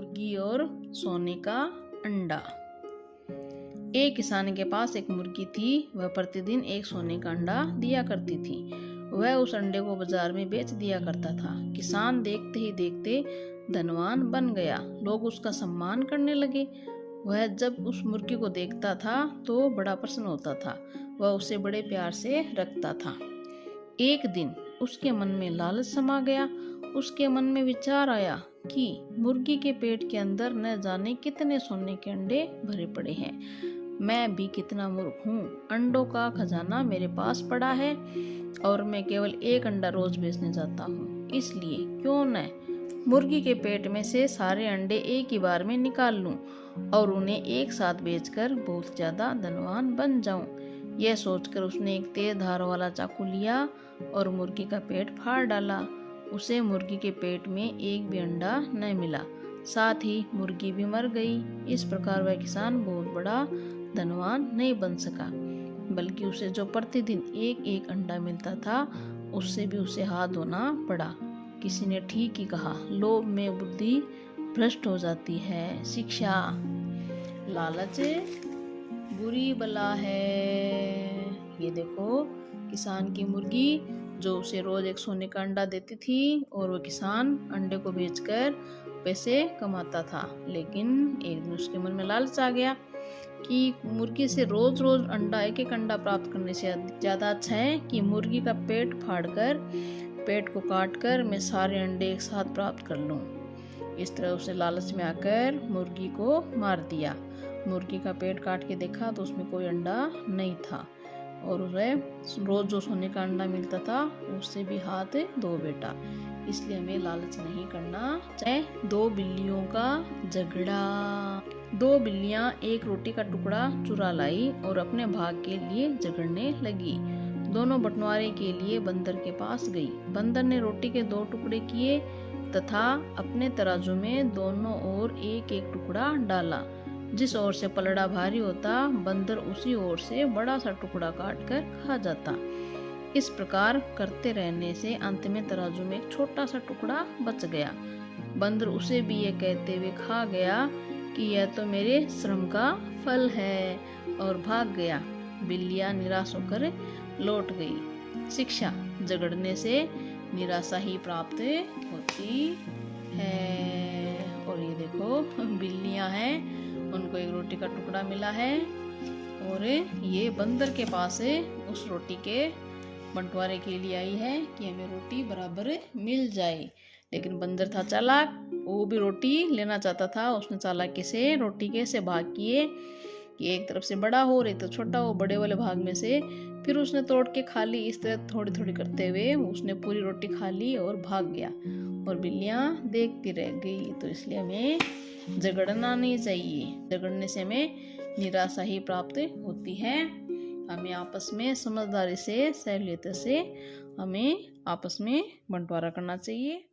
मुर्गी और सोने का अंडा। एक किसान के पास एक मुर्गी थी। वह प्रतिदिन एक सोने का अंडा दिया करती थी। वह उस अंडे को बाजार में बेच दिया करता था। किसान देखते ही देखते धनवान बन गया। लोग उसका सम्मान करने लगे। वह जब उस मुर्गी को देखता था तो बड़ा प्रसन्न होता था। वह उसे बड़े प्यार से रखता था। एक दिन उसके मन में लालच समा गया। उसके मन में विचार आया कि मुर्गी के पेट के अंदर न जाने कितने सोने के अंडे भरे पड़े हैं। मैं भी कितना मूर्ख हूँ। अंडों का खजाना मेरे पास पड़ा है और मैं केवल एक अंडा रोज बेचने जाता हूँ। इसलिए क्यों न मुर्गी के पेट में से सारे अंडे एक ही बार में निकाल लूं और उन्हें एक साथ बेचकर बहुत ज्यादा धनवान बन जाऊं। यह सोचकर उसने एक तेज धार वाला चाकू लिया और मुर्गी का पेट फाड़ डाला। उसे मुर्गी के पेट में एक भी अंडा न मिला। साथ ही मुर्गी भी मर गई। इस प्रकार वह किसान बहुत बड़ा धनवान नहीं बन सका, बल्कि उसे जो प्रतिदिन एक एक अंडा मिलता था उससे भी उसे हाथ धोना पड़ा। किसी ने ठीक ही कहा, लोभ में बुद्धि भ्रष्ट हो जाती है। शिक्षा, लालच बुरी बला है। ये देखो, किसान की मुर्गी जो उसे रोज एक सोने का अंडा देती थी और वह किसान अंडे को बेचकर पैसे कमाता था। लेकिन एक दिन उसके मन में लालच आ गया कि मुर्गी से रोज रोज अंडा एक एक अंडा प्राप्त करने से ज्यादा अच्छा है कि मुर्गी का पेट फाड़कर, पेट को काटकर मैं सारे अंडे एक साथ प्राप्त कर लूं। इस तरह उसे लालच में आकर मुर्गी को मार दिया। मुर्गी का पेट काट के देखा तो उसमें कोई अंडा नहीं था और उसे रोज जो सोने का अंडा मिलता था उससे भी हाथ धो बेटा। इसलिए हमें लालच नहीं करना चाहिए। दो बिल्लियों का झगड़ा। दो बिल्लियां एक रोटी का टुकड़ा चुरा लाई और अपने भाग के लिए झगड़ने लगी। दोनों बंटवारे के लिए बंदर के पास गई। बंदर ने रोटी के दो टुकड़े किए तथा अपने तराजू में दोनों ओर एक एक टुकड़ा डाला। जिस ओर से पलड़ा भारी होता बंदर उसी ओर से बड़ा सा टुकड़ा काट कर खा जाता। इस प्रकार करते रहने से अंत में तराजू में एक छोटा सा टुकड़ा बच गया। बंदर उसे भी ये कहते हुए खा गया कि यह तो मेरे श्रम का फल है और भाग गया। बिल्लियां निराश होकर लौट गई। शिक्षा, झगड़ने से निराशा ही प्राप्त होती है। और ये देखो, बिल्लियां हैं, उनको एक रोटी का टुकड़ा मिला है और ये बंदर के पास उस रोटी के बंटवारे के लिए आई है कि हमें रोटी बराबर मिल जाए। लेकिन बंदर था चालाक, वो भी रोटी लेना चाहता था। उसने चालाकी से रोटी के से भाग किए कि एक तरफ से बड़ा हो रही तो छोटा हो। बड़े वाले भाग में से फिर उसने तोड़ के खा ली। इस तरह थोड़ी थोड़ी करते हुए उसने पूरी रोटी खा ली और भाग गया और बिल्लियां देखती रह गई। तो इसलिए हमें झगड़ना नहीं चाहिए। झगड़ने से हमें निराशा ही प्राप्त होती है। हमें आपस में समझदारी से, सहूलियत से हमें आपस में बंटवारा करना चाहिए।